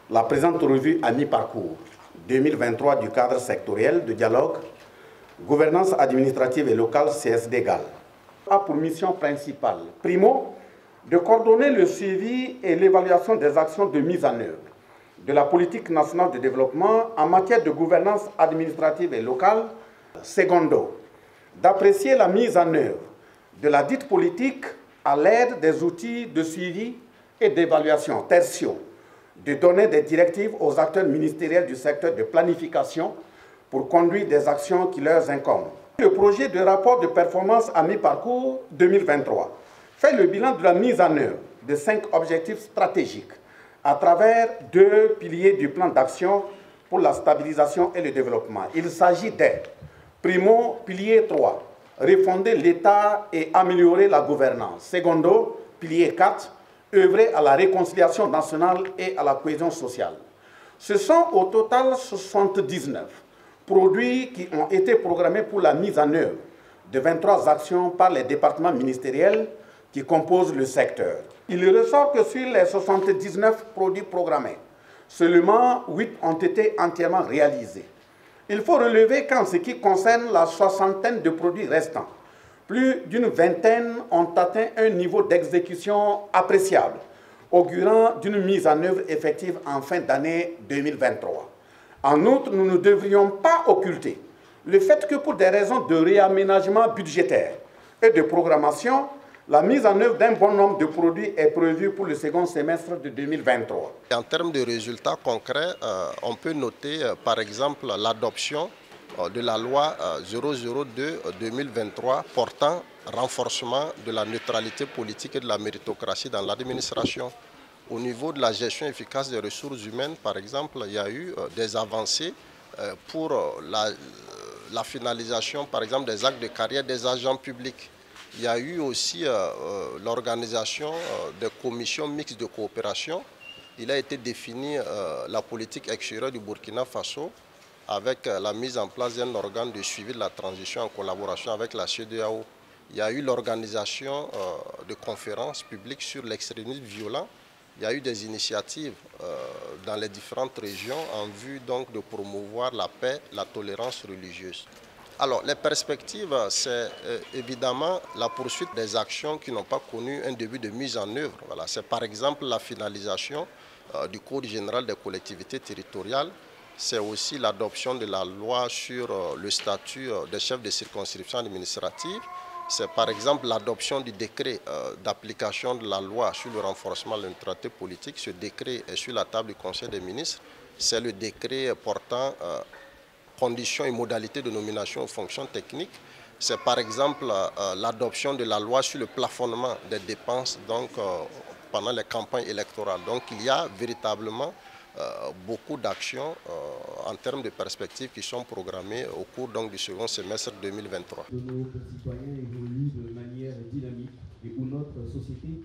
la présente revue à mi-parcours 2023 du cadre sectoriel de dialogue, gouvernance administrative et locale CSD-GAL a pour mission principale, primo, de coordonner le suivi et l'évaluation des actions de mise en œuvre de la politique nationale de développement en matière de gouvernance administrative et locale, secondo, d'apprécier la mise en œuvre de la dite politique à l'aide des outils de suivi et d'évaluation, tertio, de donner des directives aux acteurs ministériels du secteur de planification pour conduire des actions qui leur incombent. Le projet de rapport de performance à mi-parcours 2023 fait le bilan de la mise en œuvre de 5 objectifs stratégiques à travers 2 piliers du plan d'action pour la stabilisation et le développement. Il s'agit des primo, pilier 3, refonder l'État et améliorer la gouvernance. Secondo, pilier 4, œuvrer à la réconciliation nationale et à la cohésion sociale. Ce sont au total 79 produits qui ont été programmés pour la mise en œuvre de 23 actions par les départements ministériels qui composent le secteur. Il ressort que sur les 79 produits programmés, seulement 8 ont été entièrement réalisés. Il faut relever qu'en ce qui concerne la soixantaine de produits restants, plus d'une vingtaine ont atteint un niveau d'exécution appréciable, augurant d'une mise en œuvre effective en fin d'année 2023. En outre, nous ne devrions pas occulter le fait que pour des raisons de réaménagement budgétaire et de programmation, la mise en œuvre d'un bon nombre de produits est prévue pour le second semestre de 2023. En termes de résultats concrets, on peut noter par exemple l'adoption de la loi 002-2023 portant renforcement de la neutralité politique et de la méritocratie dans l'administration. Au niveau de la gestion efficace des ressources humaines, par exemple, il y a eu des avancées pour la finalisation, par exemple, des actes de carrière des agents publics. Il y a eu aussi l'organisation des commissions mixtes de coopération. Il a été défini la politique extérieure du Burkina Faso avec la mise en place d'un organe de suivi de la transition en collaboration avec la CEDEAO. Il y a eu l'organisation de conférences publiques sur l'extrémisme violent. Il y a eu des initiatives dans les différentes régions en vue donc de promouvoir la paix, la tolérance religieuse. Alors, les perspectives, c'est évidemment la poursuite des actions qui n'ont pas connu un début de mise en œuvre. Voilà, c'est par exemple la finalisation du Code général des collectivités territoriales. C'est aussi l'adoption de la loi sur le statut des chefs de circonscription administrative. C'est par exemple l'adoption du décret d'application de la loi sur le renforcement de la neutralité politique. Ce décret est sur la table du Conseil des ministres. C'est le décret portant conditions et modalités de nomination aux fonctions techniques. C'est par exemple l'adoption de la loi sur le plafonnement des dépenses pendant les campagnes électorales. Donc il y a véritablement beaucoup d'actions en termes de perspectives qui sont programmées au cours du second semestre 2023. Nos concitoyens évoluent de manière dynamique et où notre société